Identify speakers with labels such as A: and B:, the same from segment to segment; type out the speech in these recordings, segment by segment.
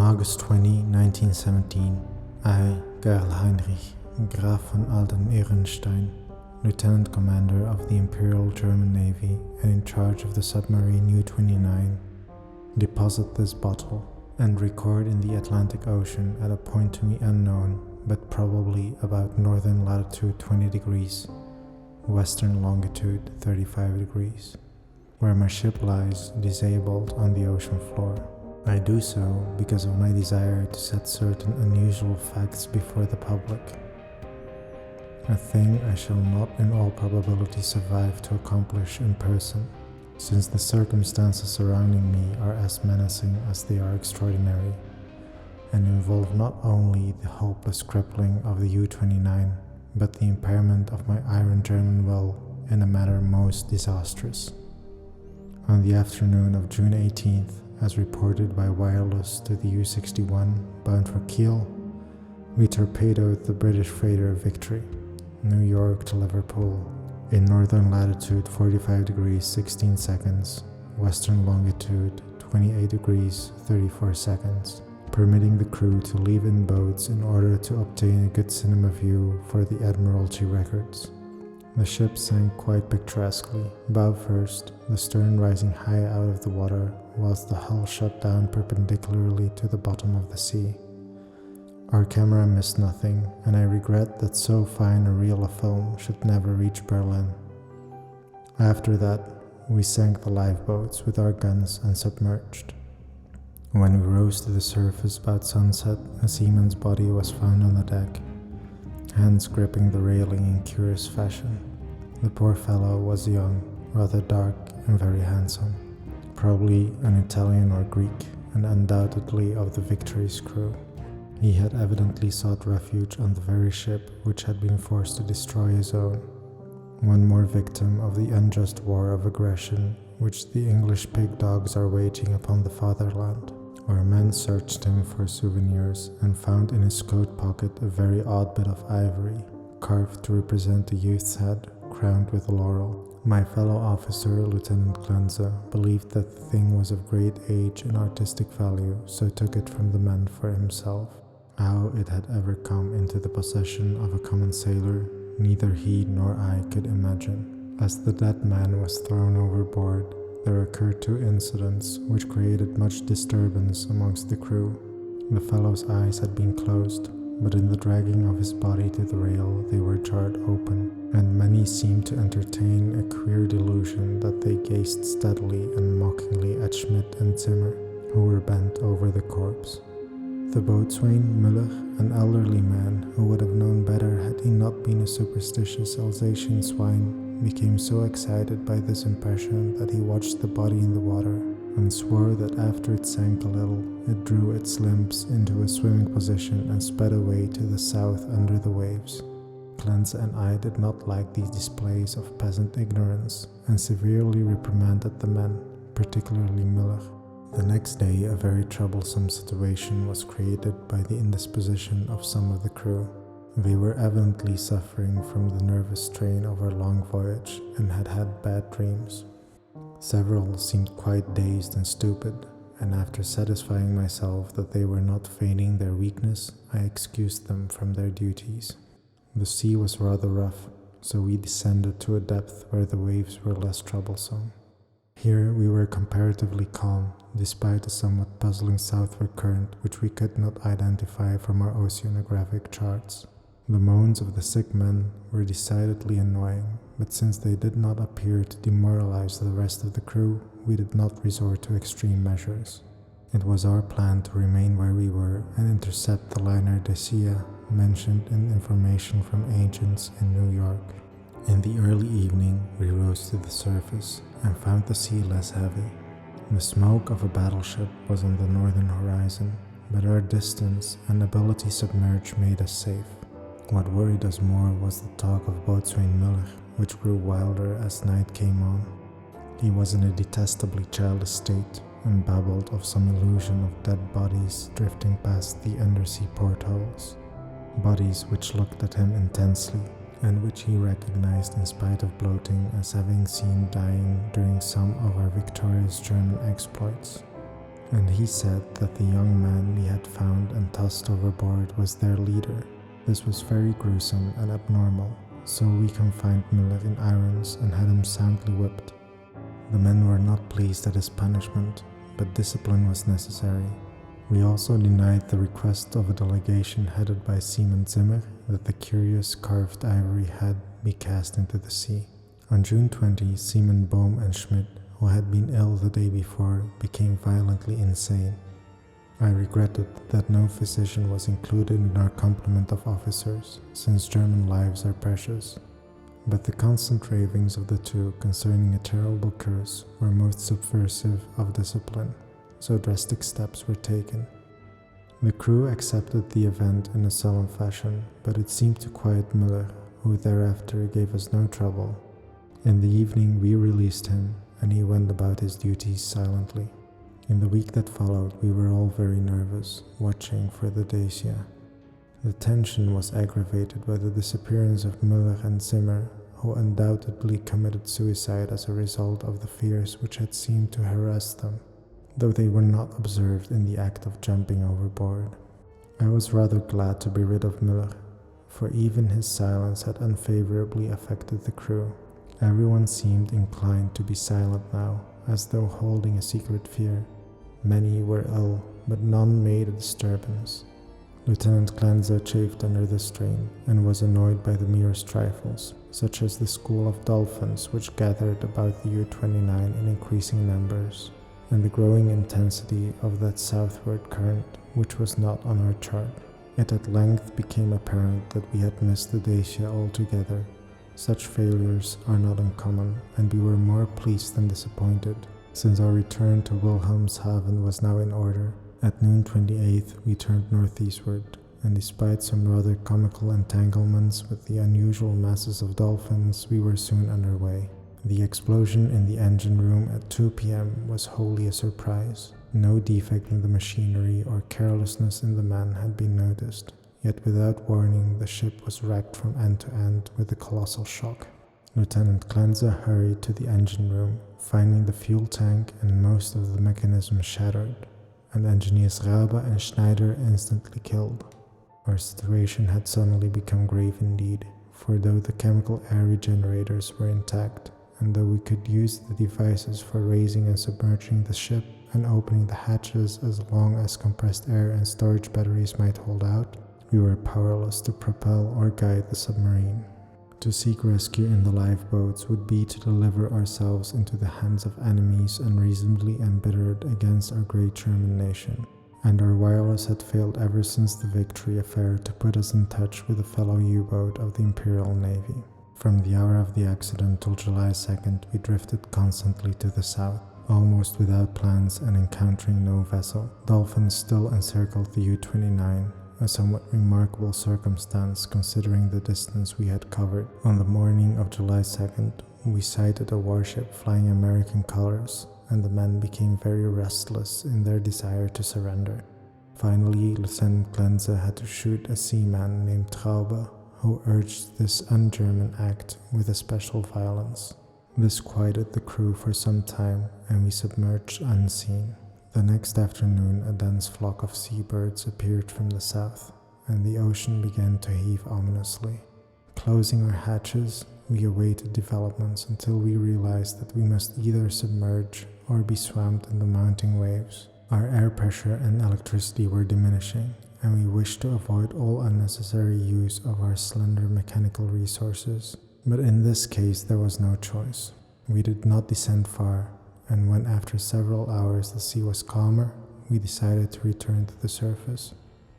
A: August 20, 1917, I, Karl Heinrich, Graf von Alden-Ehrenstein, Lieutenant Commander of the Imperial German Navy and in charge of the submarine U-29, deposit this bottle and record in the Atlantic Ocean at a point to me unknown, but probably about northern latitude 20 degrees, western longitude 35 degrees, where my ship lies disabled on the ocean floor. I do so because of my desire to set certain unusual facts before the public. A thing I shall not in all probability survive to accomplish in person, since the circumstances surrounding me are as menacing as they are extraordinary, and involve not only the hopeless crippling of the U-29, but the impairment of my iron German will in a manner most disastrous. On the afternoon of June 18th, as reported by wireless to the U-61 bound for Kiel, we torpedoed the British freighter Victory, New York to Liverpool, in northern latitude 45 degrees 16 seconds, western longitude 28 degrees 34 seconds, permitting the crew to leave in boats in order to obtain a good cinema view for the Admiralty records. The ship sank quite picturesquely, bow first, the stern rising high out of the water, whilst the hull shut down perpendicularly to the bottom of the sea. Our camera missed nothing, and I regret that so fine a reel of film should never reach Berlin. After that, we sank the lifeboats with our guns and submerged. When we rose to the surface about sunset, a seaman's body was found on the deck, hands gripping the railing in curious fashion. The poor fellow was young, rather dark, and very handsome, probably an Italian or Greek, and undoubtedly of the Victory's crew. He had evidently sought refuge on the very ship which had been forced to destroy his own. One more victim of the unjust war of aggression which the English pig dogs are waging upon the fatherland. Our men searched him for souvenirs and found in his coat pocket a very odd bit of ivory, carved to represent a youth's head, crowned with laurel. My fellow officer, Lieutenant Glanze, believed that the thing was of great age and artistic value, so took it from the men for himself. How it had ever come into the possession of a common sailor, neither he nor I could imagine. As the dead man was thrown overboard, there occurred two incidents which created much disturbance amongst the crew. The fellow's eyes had been closed, but in the dragging of his body to the rail they were jarred open, and many seemed to entertain a queer delusion that they gazed steadily and mockingly at Schmidt and Zimmer, who were bent over the corpse. The boatswain, Müller, an elderly man who would have known better had he not been a superstitious Alsatian swine, became so excited by this impression that he watched the body in the water and swore that after it sank a little, it drew its limbs into a swimming position and sped away to the south under the waves. Glanze and I did not like these displays of peasant ignorance and severely reprimanded the men, particularly Müller. The next day, a very troublesome situation was created by the indisposition of some of the crew. They were evidently suffering from the nervous strain of our long voyage and had had bad dreams. Several seemed quite dazed and stupid, and after satisfying myself that they were not feigning their weakness, I excused them from their duties. The sea was rather rough, so we descended to a depth where the waves were less troublesome. Here we were comparatively calm, despite a somewhat puzzling southward current which we could not identify from our oceanographic charts. The moans of the sick men were decidedly annoying, but since they did not appear to demoralize the rest of the crew, we did not resort to extreme measures. It was our plan to remain where we were and intercept the liner Decia, mentioned in information from agents in New York. In the early evening, we rose to the surface and found the sea less heavy. The smoke of a battleship was on the northern horizon, but our distance and ability submerged made us safe. What worried us more was the talk of boatswain Müller, which grew wilder as night came on. He was in a detestably childish state and babbled of some illusion of dead bodies drifting past the undersea portholes, bodies which looked at him intensely and which he recognized in spite of bloating as having seen dying during some of our victorious German exploits. and he said that the young man we had found and tossed overboard was their leader. This was very gruesome and abnormal, so we confined Miller in irons and had him soundly whipped. The men were not pleased at his punishment, but discipline was necessary. We also denied the request of a delegation headed by Seaman Zimmer that the curious carved ivory head be cast into the sea. On June 20, Seaman Bohm and Schmidt, who had been ill the day before, became violently insane. I regretted that no physician was included in our complement of officers, since German lives are precious. But the constant ravings of the two concerning a terrible curse were most subversive of discipline, so drastic steps were taken. The crew accepted the event in a solemn fashion, but it seemed to quiet Miller, who thereafter gave us no trouble. In the evening we released him, and he went about his duties silently. In the week that followed, we were all very nervous, watching for the Dacia. The tension was aggravated by the disappearance of Miller and Zimmer, who undoubtedly committed suicide as a result of the fears which had seemed to harass them, though they were not observed in the act of jumping overboard. I was rather glad to be rid of Miller, for even his silence had unfavorably affected the crew. Everyone seemed inclined to be silent now, as though holding a secret fear. Many were ill, but none made a disturbance. Lieutenant Clanza chafed under the strain, and was annoyed by the merest trifles, such as the school of dolphins which gathered about the U-29 in increasing numbers, and the growing intensity of that southward current which was not on our chart. It at length became apparent that we had missed the Dacia altogether. Such failures are not uncommon, and we were more pleased than disappointed, since our return to Wilhelmshaven was now in order. At noon 28th we turned northeastward, and despite some rather comical entanglements with the unusual masses of dolphins, we were soon underway. The explosion in the engine room at 2 p.m. was wholly a surprise. No defect in the machinery or carelessness in the men had been noticed. Yet without warning, the ship was wrecked from end to end with a colossal shock. Lieutenant Clanza hurried to the engine room, finding the fuel tank and most of the mechanism shattered, and engineers Rabe and Schneider instantly killed. Our situation had suddenly become grave indeed, for though the chemical air regenerators were intact, and though we could use the devices for raising and submerging the ship and opening the hatches as long as compressed air and storage batteries might hold out, we were powerless to propel or guide the submarine. To seek rescue in the lifeboats would be to deliver ourselves into the hands of enemies unreasonably embittered against our great German nation, and our wireless had failed ever since the Victory affair to put us in touch with a fellow U-boat of the Imperial Navy. From the hour of the accident till July 2nd, we drifted constantly to the south, almost without plans and encountering no vessel. Dolphins still encircled the U-29, a somewhat remarkable circumstance considering the distance we had covered. On the morning of July 2nd, we sighted a warship flying American colors, and the men became very restless in their desire to surrender. Finally, Lieutenant Clanza had to shoot a seaman named Traube, who urged this un-German act with a special violence. This quieted the crew for some time, and we submerged unseen. The next afternoon, a dense flock of seabirds appeared from the south, and the ocean began to heave ominously. Closing our hatches, we awaited developments until we realized that we must either submerge or be swamped in the mounting waves. Our air pressure and electricity were diminishing, and we wished to avoid all unnecessary use of our slender mechanical resources. But in this case, there was no choice. We did not descend far, and when after several hours the sea was calmer, we decided to return to the surface.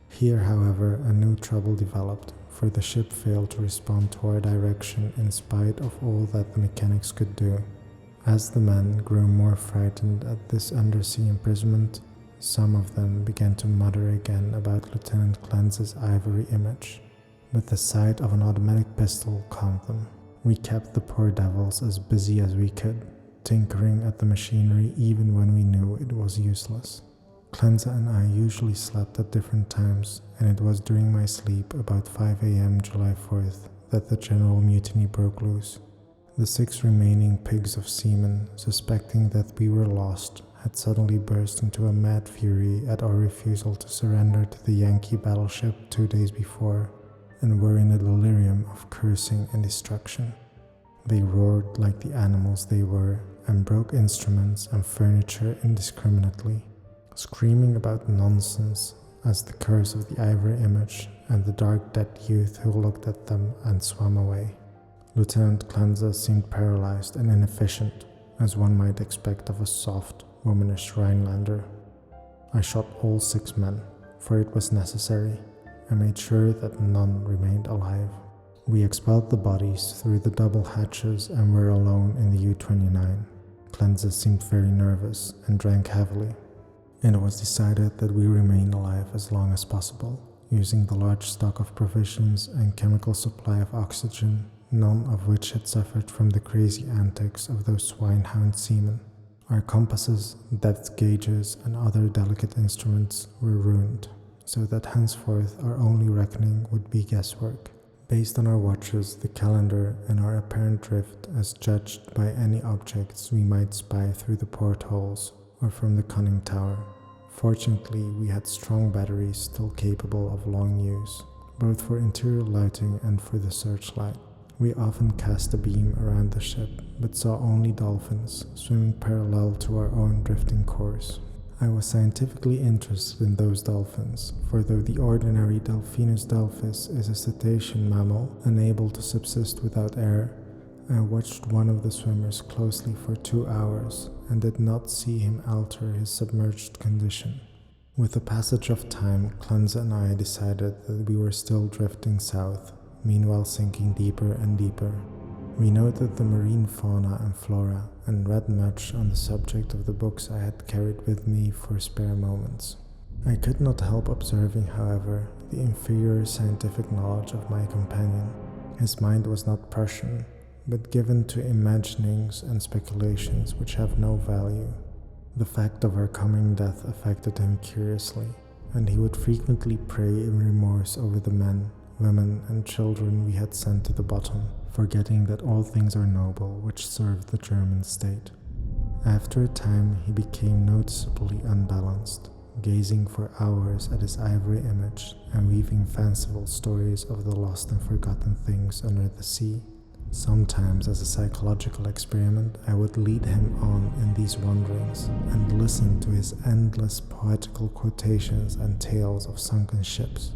A: Here, however, a new trouble developed, for the ship failed to respond to our direction in spite of all that the mechanics could do. As the men grew more frightened at this undersea imprisonment, some of them began to mutter again about Lieutenant Clanza's ivory image, but the sight of an automatic pistol calmed them. We kept the poor devils as busy as we could, tinkering at the machinery even when we knew it was useless. Clanza and I usually slept at different times, and it was during my sleep about 5 a.m. July 4th that the general mutiny broke loose. The 6 remaining pigs of seamen, suspecting that we were lost, had suddenly burst into a mad fury at our refusal to surrender to the Yankee battleship 2 days before, and were in a delirium of cursing and destruction. They roared like the animals they were and broke instruments and furniture indiscriminately, screaming about nonsense as the curse of the ivory image and the dark dead youth who looked at them and swam away. Lieutenant Clanza seemed paralyzed and inefficient, as one might expect of a soft, womanish Rhinelander. I shot all 6 men, for it was necessary, and made sure that none remained alive. We expelled the bodies through the double hatches and were alone in the U-29. Clanza seemed very nervous and drank heavily. It was decided that we remain alive as long as possible, using the large stock of provisions and chemical supply of oxygen, none of which had suffered from the crazy antics of those swine-hound seamen. Our compasses, depth gauges, and other delicate instruments were ruined, so that henceforth our only reckoning would be guesswork, based on our watches, the calendar, and our apparent drift as judged by any objects we might spy through the portholes or from the conning tower. Fortunately, we had strong batteries still capable of long use, both for interior lighting and for the searchlight. We often cast a beam around the ship, but saw only dolphins swimming parallel to our own drifting course. I was scientifically interested in those dolphins, for though the ordinary Delphinus delphis is a cetacean mammal unable to subsist without air, I watched one of the swimmers closely for 2 hours and did not see him alter his submerged condition. With the passage of time, Clanza and I decided that we were still drifting south, meanwhile sinking deeper and deeper. We noted the marine fauna and flora and read much on the subject of the books I had carried with me for spare moments. I could not help observing, however, the inferior scientific knowledge of my companion. His mind was not Prussian, but given to imaginings and speculations which have no value. The fact of our coming death affected him curiously, and he would frequently pray in remorse over the men, women, and children we had sent to the bottom, forgetting that all things are noble which serve the German state. After a time he became noticeably unbalanced, gazing for hours at his ivory image and weaving fanciful stories of the lost and forgotten things under the sea. Sometimes, as a psychological experiment, I would lead him on in these wanderings and listen to his endless poetical quotations and tales of sunken ships.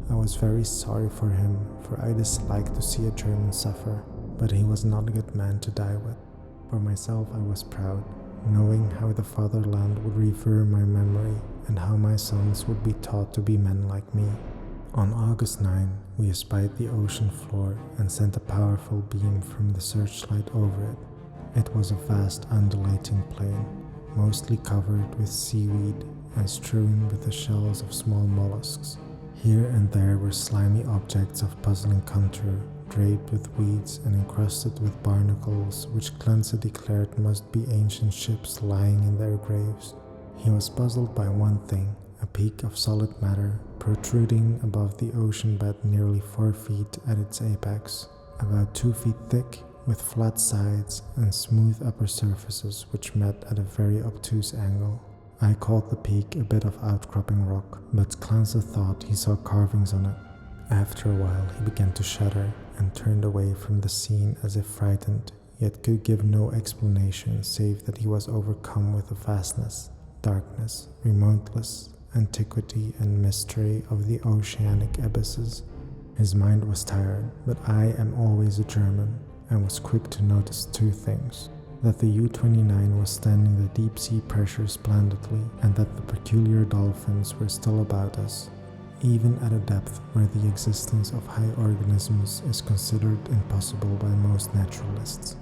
A: I was very sorry for him, for I disliked to see a German suffer, but he was not a good man to die with. For myself, I was proud, knowing how the fatherland would revere my memory and how my sons would be taught to be men like me. On August 9, we espied the ocean floor and sent a powerful beam from the searchlight over it. It was a vast undulating plain, mostly covered with seaweed and strewn with the shells of small mollusks. Here and there were slimy objects of puzzling contour, draped with weeds and encrusted with barnacles, which Clancy declared must be ancient ships lying in their graves. He was puzzled by one thing, a peak of solid matter protruding above the ocean bed nearly 4 feet at its apex, about 2 feet thick, with flat sides and smooth upper surfaces which met at a very obtuse angle. I called the peak a bit of outcropping rock, but Clancy thought he saw carvings on it. After a while he began to shudder and turned away from the scene as if frightened, yet could give no explanation save that he was overcome with the vastness, darkness, remoteness, antiquity, and mystery of the oceanic abysses. His mind was tired, but I am always a German, and was quick to notice 2 things: that the U-29 was standing the deep sea pressure splendidly, and that the peculiar dolphins were still about us, even at a depth where the existence of high organisms is considered impossible by most naturalists.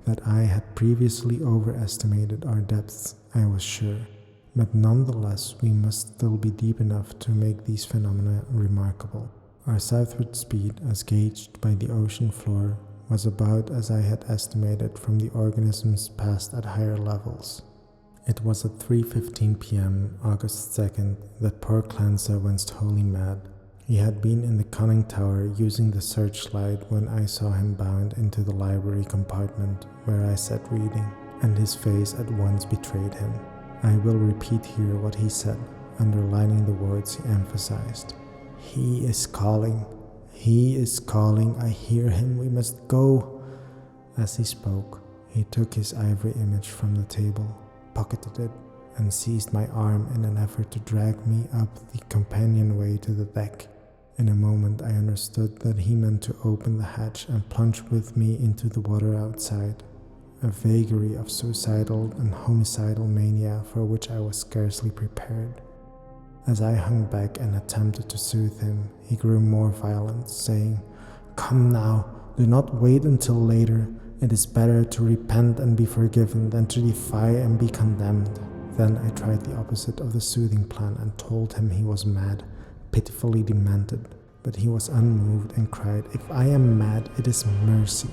A: That I had previously overestimated our depths, I was sure, but nonetheless we must still be deep enough to make these phenomena remarkable. Our southward speed, as gauged by the ocean floor, was about as I had estimated from the organisms passed at higher levels. It was at 3:15 p.m. August 2nd that poor Clancy went wholly mad. He had been in the conning tower using the searchlight when I saw him bound into the library compartment where I sat reading, and his face at once betrayed him. I will repeat here what he said, underlining the words he emphasized. "He is calling. He is calling. I hear him. We must go." As he spoke, he took his ivory image from the table, pocketed it, and seized my arm in an effort to drag me up the companionway to the deck. In a moment I understood that he meant to open the hatch and plunge with me into the water outside, a vagary of suicidal and homicidal mania for which I was scarcely prepared. As I hung back and attempted to soothe him, he grew more violent, saying, "Come now, do not wait until later. It is better to repent and be forgiven than to defy and be condemned." Then I tried the opposite of the soothing plan and told him he was mad, pitifully demented, but he was unmoved and cried, "If I am mad, it is mercy.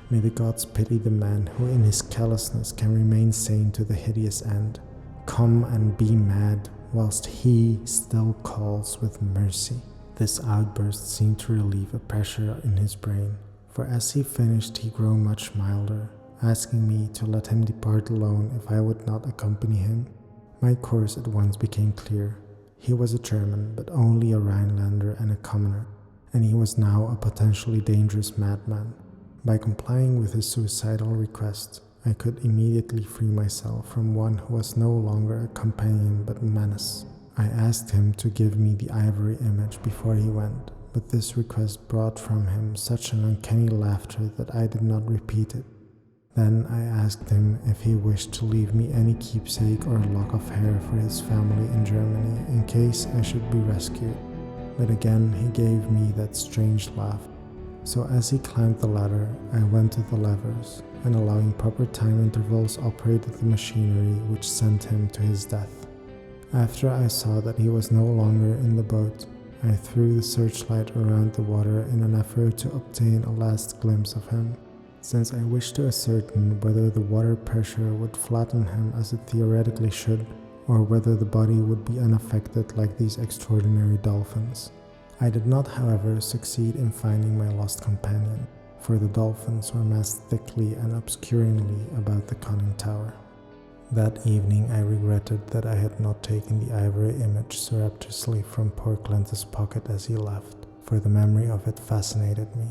A: May the gods pity the man who in his callousness can remain sane to the hideous end. Come and be mad, whilst he still calls with mercy." This outburst seemed to relieve a pressure in his brain, for as he finished he grew much milder, asking me to let him depart alone if I would not accompany him. My course at once became clear. He was a German, but only a Rhinelander and a commoner, and he was now a potentially dangerous madman. By complying with his suicidal request, I could immediately free myself from one who was no longer a companion but a menace. I asked him to give me the ivory image before he went, but this request brought from him such an uncanny laughter that I did not repeat it. Then I asked him if he wished to leave me any keepsake or lock of hair for his family in Germany in case I should be rescued. But again he gave me that strange laugh. So as he climbed the ladder, I went to the levers, and allowing proper time intervals operated the machinery which sent him to his death. After I saw that he was no longer in the boat, I threw the searchlight around the water in an effort to obtain a last glimpse of him, since I wished to ascertain whether the water pressure would flatten him as it theoretically should, or whether the body would be unaffected like these extraordinary dolphins. I did not, however, succeed in finding my lost companion, for the dolphins were massed thickly and obscuringly about the conning tower. That evening I regretted that I had not taken the ivory image surreptitiously from poor Clint's pocket as he left, for the memory of it fascinated me.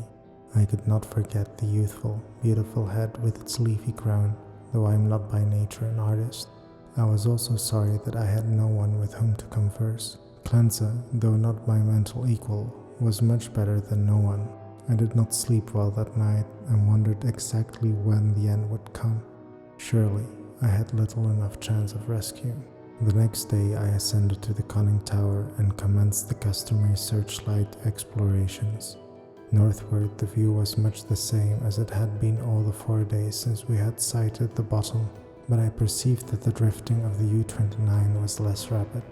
A: I could not forget the youthful, beautiful head with its leafy crown, though I am not by nature an artist. I was also sorry that I had no one with whom to converse. Cleanza, though not my mental equal, was much better than no one. I did not sleep well that night and wondered exactly when the end would come. Surely, I had little enough chance of rescue. The next day I ascended to the conning tower and commenced the customary searchlight explorations. Northward, the view was much the same as it had been all the 4 days since we had sighted the bottom, but I perceived that the drifting of the U-29 was less rapid.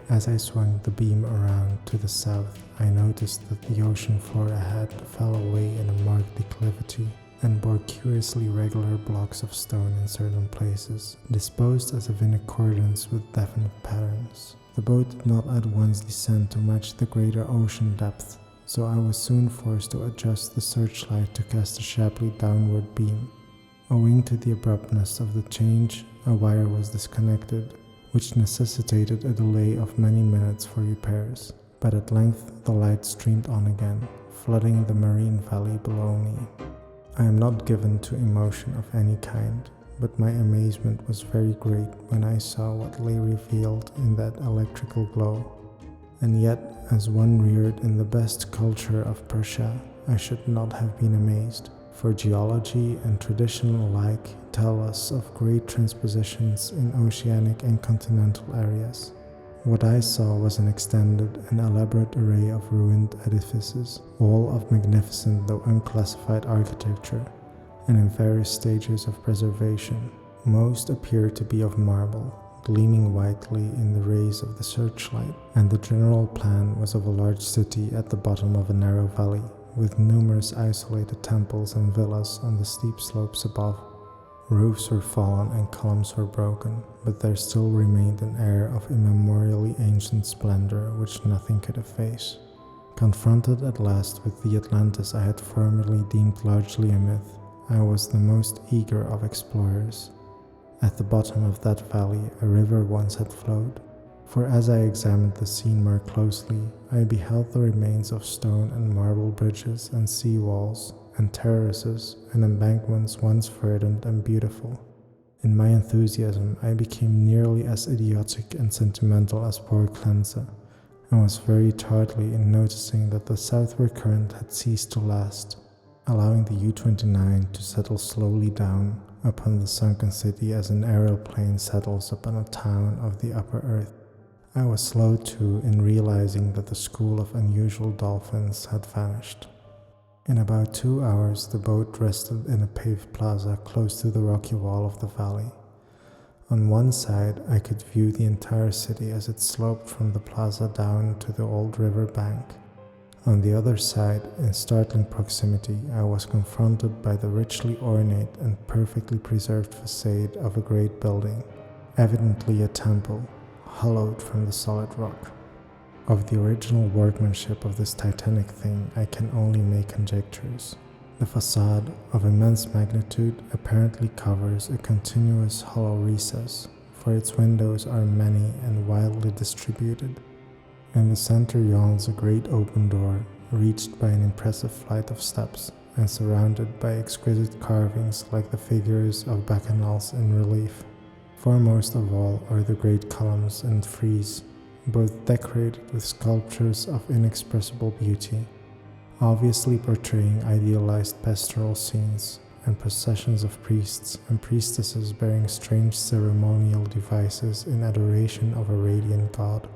A: As I swung the beam around to the south, I noticed that the ocean floor ahead fell away in a marked declivity and bore curiously regular blocks of stone in certain places, disposed as if in accordance with definite patterns. The boat did not at once descend to match the greater ocean depth, so I was soon forced to adjust the searchlight to cast a sharply downward beam. Owing to the abruptness of the change, a wire was disconnected, which necessitated a delay of many minutes for repairs, but at length the light streamed on again, flooding the marine valley below me. I am not given to emotion of any kind, but my amazement was very great when I saw what lay revealed in that electrical glow. And yet, as one reared in the best culture of Persia, I should not have been amazed, for geology and tradition alike tell us of great transpositions in oceanic and continental areas. What I saw was an extended and elaborate array of ruined edifices, all of magnificent though unclassified architecture, and in various stages of preservation. Most appeared to be of marble, gleaming whitely in the rays of the searchlight, and the general plan was of a large city at the bottom of a narrow valley, with numerous isolated temples and villas on the steep slopes above. Roofs were fallen and columns were broken, but there still remained an air of immemorially ancient splendor which nothing could efface. Confronted at last with the Atlantis I had formerly deemed largely a myth, I was the most eager of explorers. At the bottom of that valley a river once had flowed, for as I examined the scene more closely, I beheld the remains of stone and marble bridges and sea walls, and terraces and embankments once verdant and beautiful. In my enthusiasm, I became nearly as idiotic and sentimental as poor Cleanser, and was very tardily in noticing that the southward current had ceased to last, allowing the U-29 to settle slowly down upon the sunken city as an aeroplane settles upon a town of the upper earth. I was slow too in realizing that the school of unusual dolphins had vanished. In about 2 hours the boat rested in a paved plaza close to the rocky wall of the valley. On one side I could view the entire city as it sloped from the plaza down to the old river bank. On the other side, in startling proximity, I was confronted by the richly ornate and perfectly preserved facade of a great building, evidently a temple, hollowed from the solid rock. Of the original workmanship of this titanic thing, I can only make conjectures. The facade, of immense magnitude, apparently covers a continuous hollow recess, for its windows are many and widely distributed. In the center yawns a great open door, reached by an impressive flight of steps, and surrounded by exquisite carvings like the figures of bacchanals in relief. Foremost of all are the great columns and frieze, both decorated with sculptures of inexpressible beauty, obviously portraying idealized pastoral scenes, and processions of priests and priestesses bearing strange ceremonial devices in adoration of a radiant god.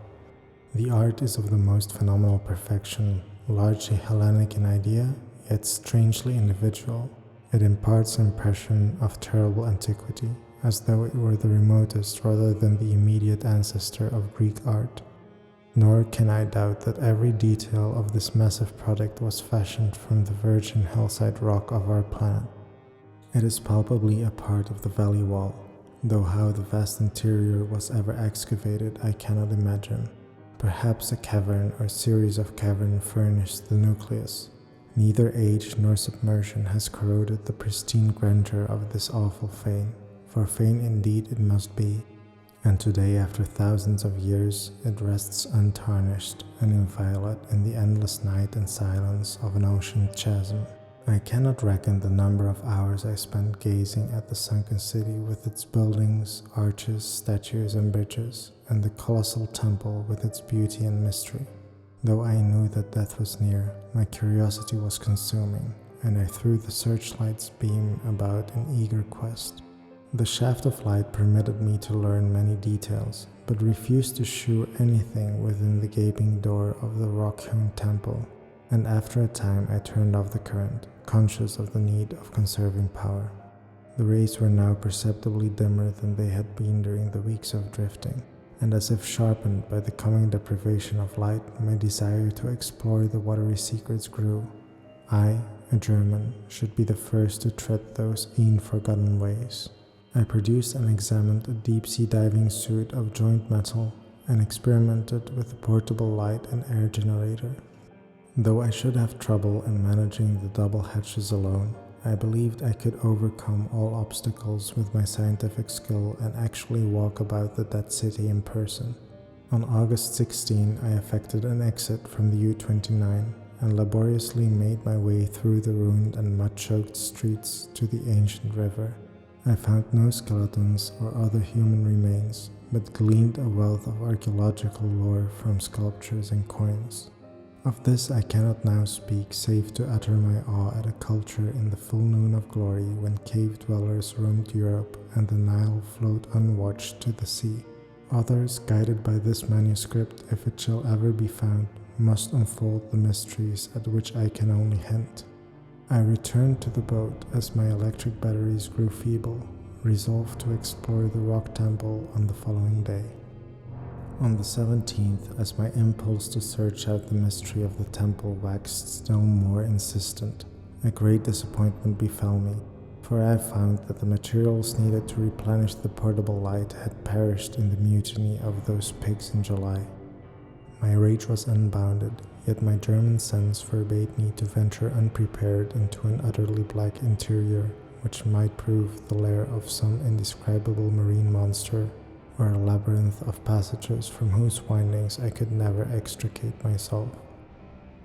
A: The art is of the most phenomenal perfection, largely Hellenic in idea, yet strangely individual. It imparts an impression of terrible antiquity, as though it were the remotest rather than the immediate ancestor of Greek art. Nor can I doubt that every detail of this massive product was fashioned from the virgin hillside rock of our planet. It is palpably a part of the valley wall, though how the vast interior was ever excavated I cannot imagine. Perhaps a cavern or series of caverns furnished the nucleus. Neither age nor submersion has corroded the pristine grandeur of this awful fane, for fane indeed it must be, and today, after thousands of years, it rests untarnished and inviolate in the endless night and silence of an ocean chasm. I cannot reckon the number of hours I spent gazing at the sunken city with its buildings, arches, statues, and bridges, and the colossal temple with its beauty and mystery. Though I knew that death was near, my curiosity was consuming, and I threw the searchlight's beam about in eager quest. The shaft of light permitted me to learn many details, but refused to shew anything within the gaping door of the rock-hewn temple, and after a time I turned off the current, conscious of the need of conserving power. The rays were now perceptibly dimmer than they had been during the weeks of drifting, and as if sharpened by the coming deprivation of light, my desire to explore the watery secrets grew. I, a German, should be the first to tread those e'en-forgotten ways. I produced and examined a deep-sea diving suit of joint metal, and experimented with a portable light and air generator. Though I should have trouble in managing the double hatches alone, I believed I could overcome all obstacles with my scientific skill and actually walk about the dead city in person. On August 16, I effected an exit from the U-29 and laboriously made my way through the ruined and mud-choked streets to the ancient river. I found no skeletons or other human remains, but gleaned a wealth of archaeological lore from sculptures and coins. Of this I cannot now speak, save to utter my awe at a culture in the full noon of glory when cave dwellers roamed Europe and the Nile flowed unwatched to the sea. Others, guided by this manuscript, if it shall ever be found, must unfold the mysteries at which I can only hint. I returned to the boat as my electric batteries grew feeble, resolved to explore the rock temple on the following day. On the 17th, as my impulse to search out the mystery of the temple waxed still more insistent, a great disappointment befell me, for I found that the materials needed to replenish the portable light had perished in the mutiny of those pigs in July. My rage was unbounded, yet my German sense forbade me to venture unprepared into an utterly black interior which might prove the lair of some indescribable marine monster or a labyrinth of passages from whose windings I could never extricate myself.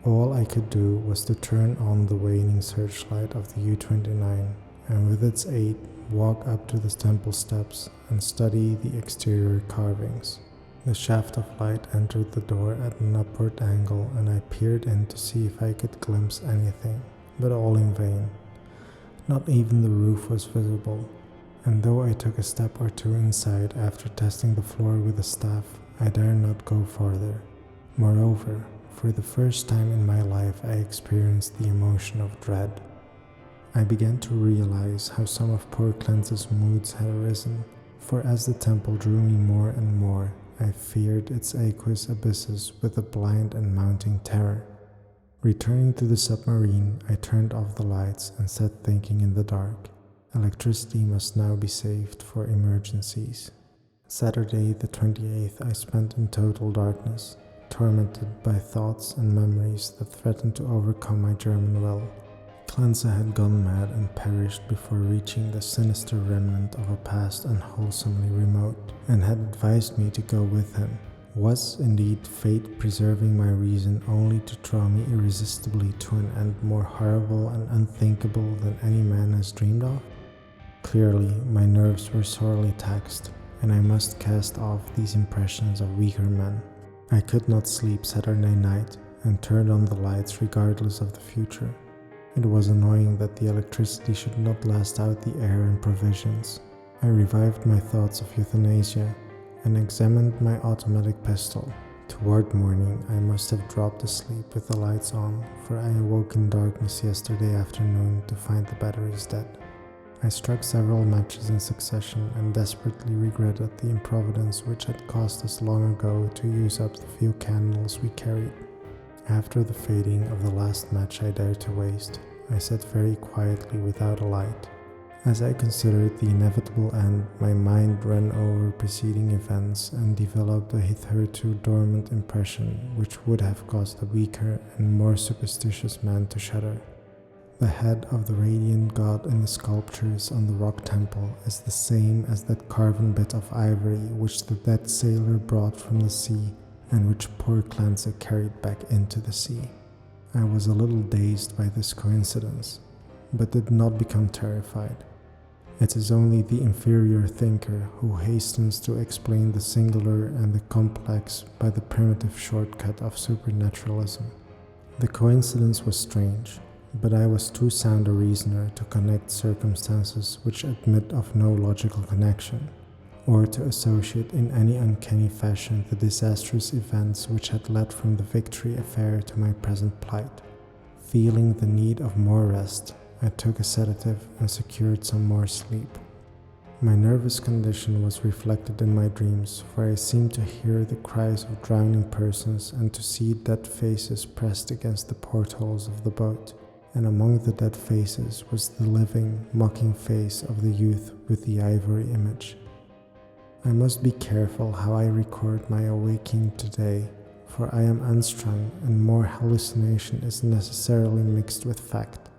A: All I could do was to turn on the waning searchlight of the U-29 and with its aid walk up to the temple steps and study the exterior carvings. The shaft of light entered the door at an upward angle and I peered in to see if I could glimpse anything, but all in vain. Not even the roof was visible, and though I took a step or two inside after testing the floor with a staff, I dare not go farther. Moreover, for the first time in my life I experienced the emotion of dread. I began to realize how some of poor Clance's moods had arisen, for as the temple drew me more and more, I feared its aqueous abysses with a blind and mounting terror. Returning to the submarine, I turned off the lights and sat thinking in the dark. Electricity must now be saved for emergencies. Saturday the 28th I spent in total darkness, tormented by thoughts and memories that threatened to overcome my German will. Clancy had gone mad and perished before reaching the sinister remnant of a past unwholesomely remote, and had advised me to go with him. Was indeed fate preserving my reason only to draw me irresistibly to an end more horrible and unthinkable than any man has dreamed of? Clearly, my nerves were sorely taxed, and I must cast off these impressions of weaker men. I could not sleep Saturday night, and turned on the lights regardless of the future. It was annoying that the electricity should not last out the air and provisions. I revived my thoughts of euthanasia and examined my automatic pistol. Toward morning, I must have dropped asleep with the lights on, for I awoke in darkness yesterday afternoon to find the batteries dead. I struck several matches in succession and desperately regretted the improvidence which had caused us long ago to use up the few candles we carried. After the fading of the last match I dared to waste, I sat very quietly without a light. As I considered the inevitable end, my mind ran over preceding events and developed a hitherto dormant impression which would have caused a weaker and more superstitious man to shudder. The head of the radiant god in the sculptures on the rock temple is the same as that carven bit of ivory which the dead sailor brought from the sea and which poor Clancy carried back into the sea. I was a little dazed by this coincidence, but did not become terrified. It is only the inferior thinker who hastens to explain the singular and the complex by the primitive shortcut of supernaturalism. The coincidence was strange, but I was too sound a reasoner to connect circumstances which admit of no logical connection, or to associate in any uncanny fashion the disastrous events which had led from the Victory affair to my present plight. Feeling the need of more rest, I took a sedative and secured some more sleep. My nervous condition was reflected in my dreams, for I seemed to hear the cries of drowning persons and to see dead faces pressed against the portholes of the boat, and among the dead faces was the living, mocking face of the youth with the ivory image. I must be careful how I record my awaking today, for I am unstrung and more hallucination is necessarily mixed with fact.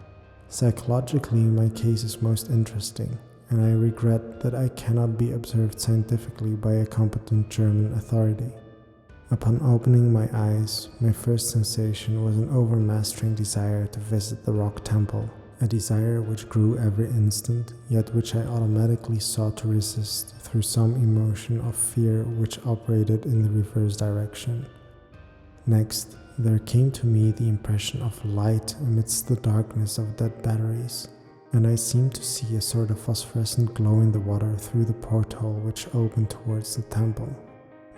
A: Psychologically, my case is most interesting, and I regret that I cannot be observed scientifically by a competent German authority. Upon opening my eyes, my first sensation was an overmastering desire to visit the rock temple, a desire which grew every instant, yet which I automatically sought to resist through some emotion of fear which operated in the reverse direction. Next, there came to me the impression of light amidst the darkness of dead batteries, and I seemed to see a sort of phosphorescent glow in the water through the porthole which opened towards the temple.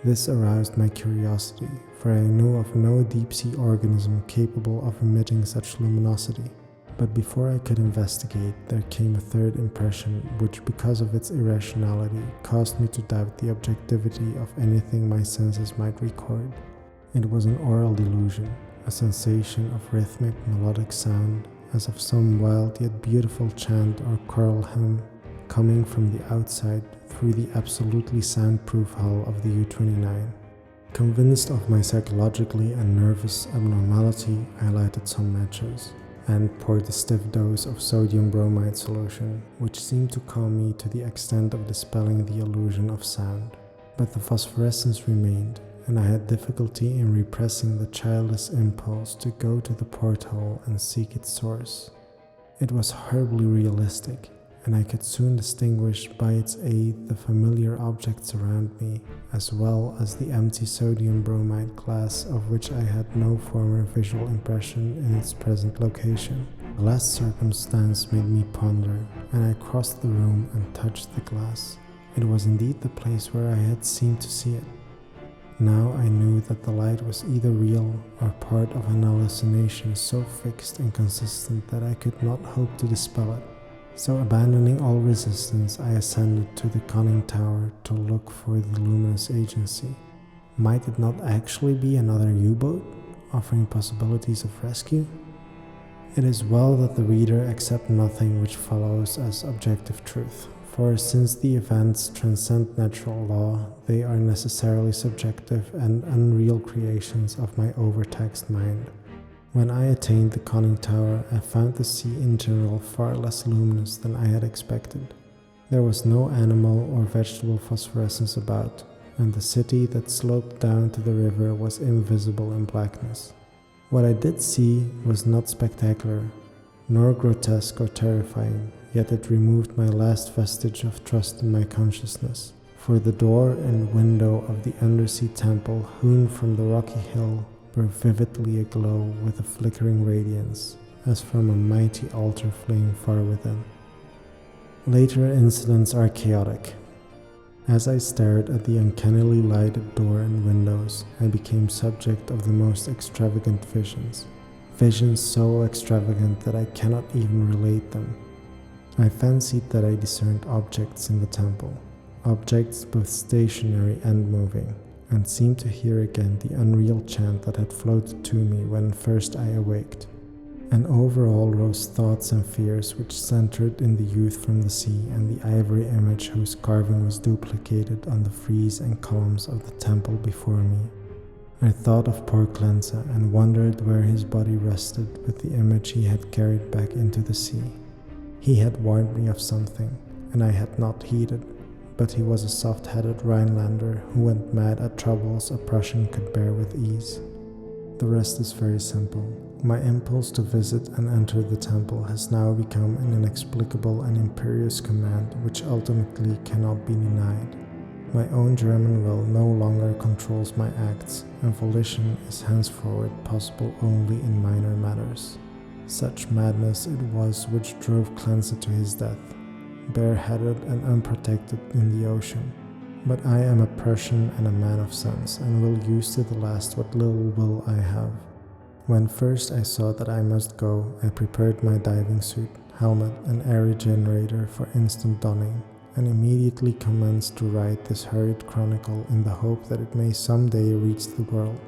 A: This aroused my curiosity, for I knew of no deep-sea organism capable of emitting such luminosity. But before I could investigate, there came a third impression which, because of its irrationality, caused me to doubt the objectivity of anything my senses might record. It was an aural delusion, a sensation of rhythmic melodic sound, as of some wild yet beautiful chant or choral hymn, coming from the outside through the absolutely soundproof hull of the U-29. Convinced of my psychologically and nervous abnormality, I lighted some matches, and poured a stiff dose of sodium bromide solution, which seemed to calm me to the extent of dispelling the illusion of sound. But the phosphorescence remained, and I had difficulty in repressing the childish impulse to go to the porthole and seek its source. It was horribly realistic, and I could soon distinguish by its aid the familiar objects around me, as well as the empty sodium bromide glass of which I had no former visual impression in its present location. The last circumstance made me ponder, and I crossed the room and touched the glass. It was indeed the place where I had seemed to see it. Now I knew that the light was either real or part of an hallucination so fixed and consistent that I could not hope to dispel it. So abandoning all resistance, I ascended to the conning tower to look for the luminous agency. Might it not actually be another U-boat, offering possibilities of rescue? It is well that the reader accept nothing which follows as objective truth, for since the events transcend natural law, they are necessarily subjective and unreal creations of my overtaxed mind. When I attained the conning tower, I found the sea in general far less luminous than I had expected. There was no animal or vegetable phosphorescence about, and the city that sloped down to the river was invisible in blackness. What I did see was not spectacular, nor grotesque or terrifying, yet it removed my last vestige of trust in my consciousness, for the door and window of the undersea temple hewn from the rocky hill were vividly aglow with a flickering radiance, as from a mighty altar flame far within. Later incidents are chaotic. As I stared at the uncannily lighted door and windows, I became subject of the most extravagant visions. Visions so extravagant that I cannot even relate them. I fancied that I discerned objects in the temple, objects both stationary and moving, and seemed to hear again the unreal chant that had floated to me when first I awaked. And over all rose thoughts and fears which centered in the youth from the sea and the ivory image whose carving was duplicated on the frieze and columns of the temple before me. I thought of poor Cleansa and wondered where his body rested with the image he had carried back into the sea. He had warned me of something, and I had not heeded, but he was a soft-headed Rhinelander who went mad at troubles a Prussian could bear with ease. The rest is very simple. My impulse to visit and enter the temple has now become an inexplicable and imperious command which ultimately cannot be denied. My own German will no longer controls my acts, and volition is henceforward possible only in minor matters. Such madness it was which drove Cleansa to his death, bareheaded and unprotected in the ocean. But I am a Prussian and a man of sense, and will use to the last what little will I have. When first I saw that I must go, I prepared my diving suit, helmet, and air generator for instant donning, and immediately commenced to write this hurried chronicle in the hope that it may someday reach the world.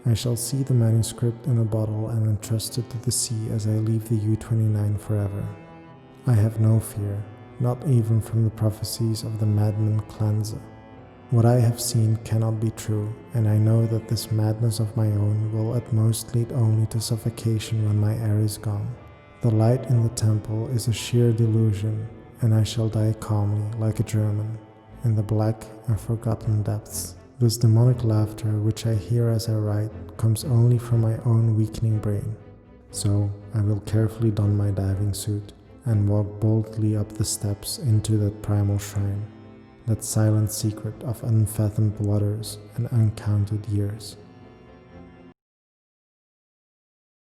A: I shall see the manuscript in a bottle and entrust it to the sea as I leave the U-29 forever. I have no fear, not even from the prophecies of the madman Cleansa. What I have seen cannot be true, and I know that this madness of my own will at most lead only to suffocation when my air is gone. The light in the temple is a sheer delusion, and I shall die calmly, like a German, in the black and forgotten depths. This demonic laughter which I hear as I write comes only from my own weakening brain. So I will carefully don my diving suit and walk boldly up the steps into that primal shrine, that silent secret of unfathomed waters and uncounted years.